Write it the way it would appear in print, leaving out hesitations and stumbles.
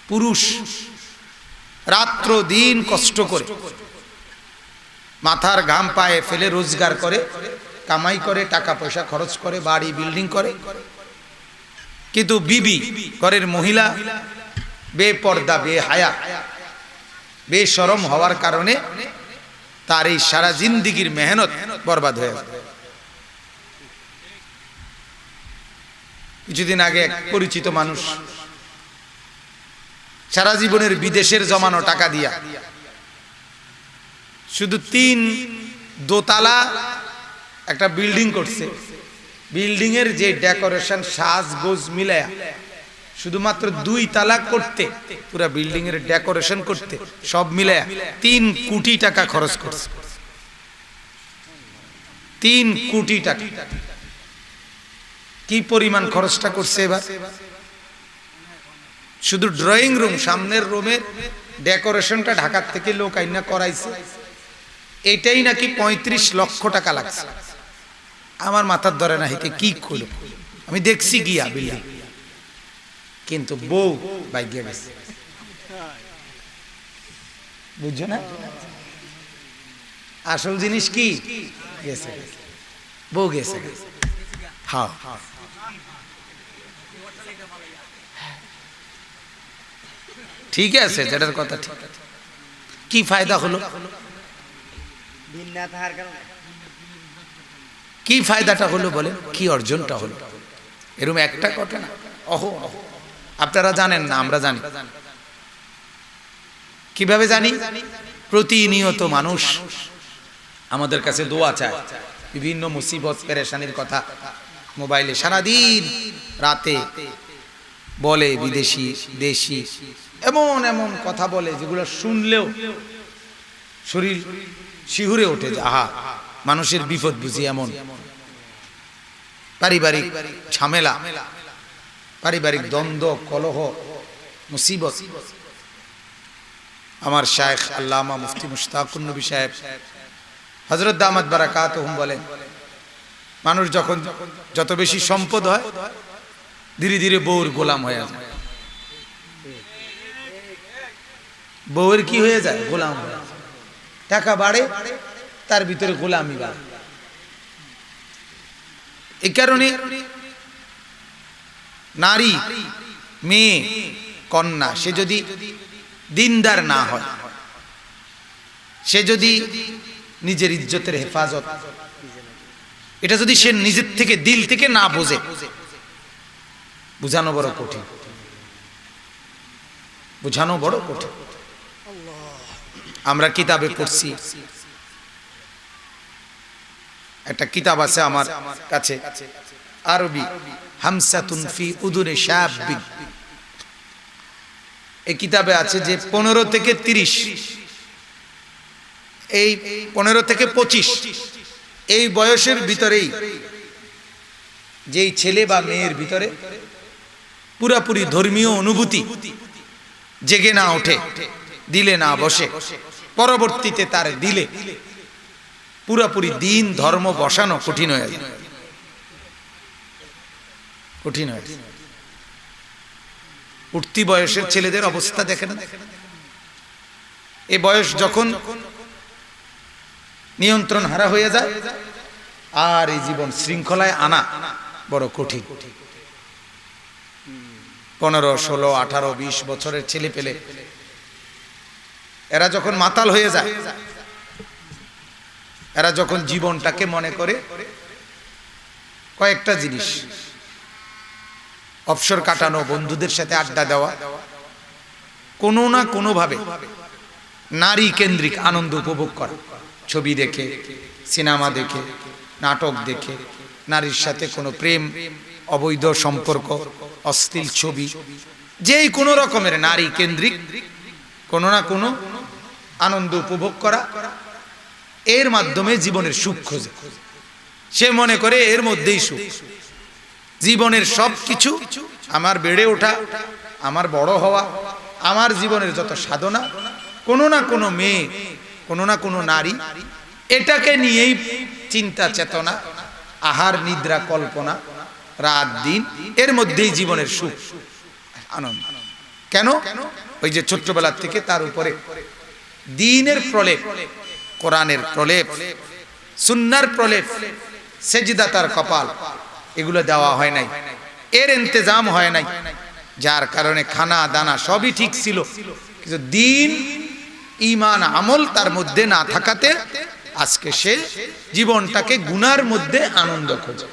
পুরুষ রাত্র দিন কষ্ট করে মাথার ঘাম পায়ে ফেলে রোজগার করে, কামাই করে, টাকা পয়সা খরচ করে, বাড়ি বিল্ডিং করে, কিন্তু বিবি ঘরের মহিলা বেপর্দা, বেহায়া, বেশরম হওয়ার কারণে তার এই সারা জিন্দিগির মেহনত বরবাদ হয়ে যায়। কিছুদিন আগে এক পরিচিত মানুষ সারা জীবনের বিদেশের জমানো টাকা দিয়া শুধু 3 দোতলা একটা বিল্ডিং করছে। বিল্ডিং এর যে ডেকোরেশন সাজগোজ মিলায়া শুধুমাত্র 2 তালা করতে, পুরা বিল্ডিং এর ডেকোরেশন করতে সব মিলায়া 3 কোটি টাকা খরচ করছে। 3 কোটি টাকা। কি পরিমাণ খরচটা করছে এবার? শুধু ড্রয়িং রুম, সামনের রুমের ডেকোরেশনটা ঢাকার থেকে লোক আইনা করাইছে, এটাই নাকি 35 লক্ষ টাকা লাগছে। আমার মাথার ধরে না হিতে কি করলো। আমি দেখছি গিয়া বিল্ডিং, কিন্তু বউ বাইকে গেছে, বুঝছো না? আসল জিনিস কি গেছে, বউ গেছে। হ্যাঁ, ঠিক আছে, যেটার কথা ঠিক। কি ফায়দা হলো? কি ফায়দাটা হলো বলে? কি অর্জনটা হলো? এরকম একটা ঘটনা। অহ, আপনারা জানেন না, আমরা জানি। কিভাবে জানি? প্রতিনিয়ত মানুষ আমাদের কাছে দোয়া চায়, বিভিন্ন মুসিবত পেরেশানির কথা মোবাইলে সারাদিন রাতে বলে, বিদেশি দেশি এমন এমন কথা বলে যেগুলো শুনলেও শরীর শিহুরে ওঠে। আহা, মানুষের বিপদ বুঝি এমন। পারিবারিক ঝামেলা, পারিবারিক দ্বন্দ্ব, কলহ, মুসিবত। আমার শায়েখ আল্লামা মুফতি মুশতাকুন নবী সাহেব হযরত দামাত বারাকাতুহুম বলেন, মানুষ যখন যত বেশি সম্পদ হয় ধীরে ধীরে বউর গোলাম হয়ে যায়। বউয়ের কি হয়ে যায়? গোলাম হয়ে যায়। টাকা বাড়ে, তার ভিতরে গোলামি বাড়ে। এই কারণে নারী, মেয়ে, কন্যা, সে যদি দিনদার না হয়, সে যদি নিজের ইজ্জতের হেফাজত, এটা যদি সে নিজের থেকে দিল থেকে না বোঝে, বুঝানো বড় কঠিন, বুঝানো বড় কঠিন। আমরা কিতাবে পড়ছি, একটা কিতাব আছে আমার কাছে, আরবি, হামসাতুন ফি উদুনে শাবিন। এই কিতাবে আছে যে 15 থেকে 30, এই 15 থেকে 25 এই বয়সের ভিতরেই যেই ছেলে বা মেয়ের ভিতরে পুরাপুরি ধর্মীয় অনুভূতি জেগে না ওঠে, দিলে না বসে, পরবর্তীতে তার দিলে পুরাপুরি দিন ধর্ম বসানো কঠিন হয়ে যায়, কঠিন হয়ে যায়। উঠতি বয়সের ছেলেদের অবস্থা দেখে না? এই বয়স যখন নিয়ন্ত্রণ হারা হয়ে যায়, আর এই জীবন শৃঙ্খলায় আনা বড় কঠিন। 15, 16, 18, 20 বছরের ছেলে পেলে এরা যখন মাতাল হয়ে যায়, এরা যখন জীবনটাকে মনে করে কয়েকটা জিনিস, অবসর কাটানো, বন্ধুদের সাথে আড্ডা দেওয়া, কোনো না কোনো ভাবে নারী কেন্দ্রিক আনন্দ উপভোগ করা, ছবি দেখে, সিনেমা দেখে, নাটক দেখে, নারীর সাথে কোনো প্রেম, অবৈধ সম্পর্ক, অশ্লীল ছবি, যেই কোনো রকমের নারী কেন্দ্রিক কোনো না কোনো আনন্দ উপভোগ করা, এর মাধ্যমে জীবনের সুখ খোঁজে। সে মনে করে এর মধ্যেই সুখ। জীবনের সব কিছু, আমার বেড়ে ওঠা, আমার বড় হওয়া, আমার জীবনের যত সাধনা, কোনো না কোনো মেয়ে, কোনো না কোনো নারী, এটাকে নিয়েই চিন্তা চেতনা, আহার নিদ্রা কল্পনা, রাত দিন, এর মধ্যেই জীবনের সুখ, আনন্দ। কেন? ওই যে ছোট্টবেলার থেকে তার উপরে দ্বীনের প্রলেপ, কোরআনের প্রলেপ, সুন্নাহর প্রলেপ, সেজদা তার কপাল, এগুলো দেওয়া হয় নাই, এর ইন্তজাম হয় নাই, যার কারণে খানা দানা সবই ঠিক ছিল, কিন্তু দ্বীন ঈমান আমল তার মধ্যে না থাকাতে আজকে সে জীবনটাকে গুনার মধ্যে আনন্দ খোঁজে।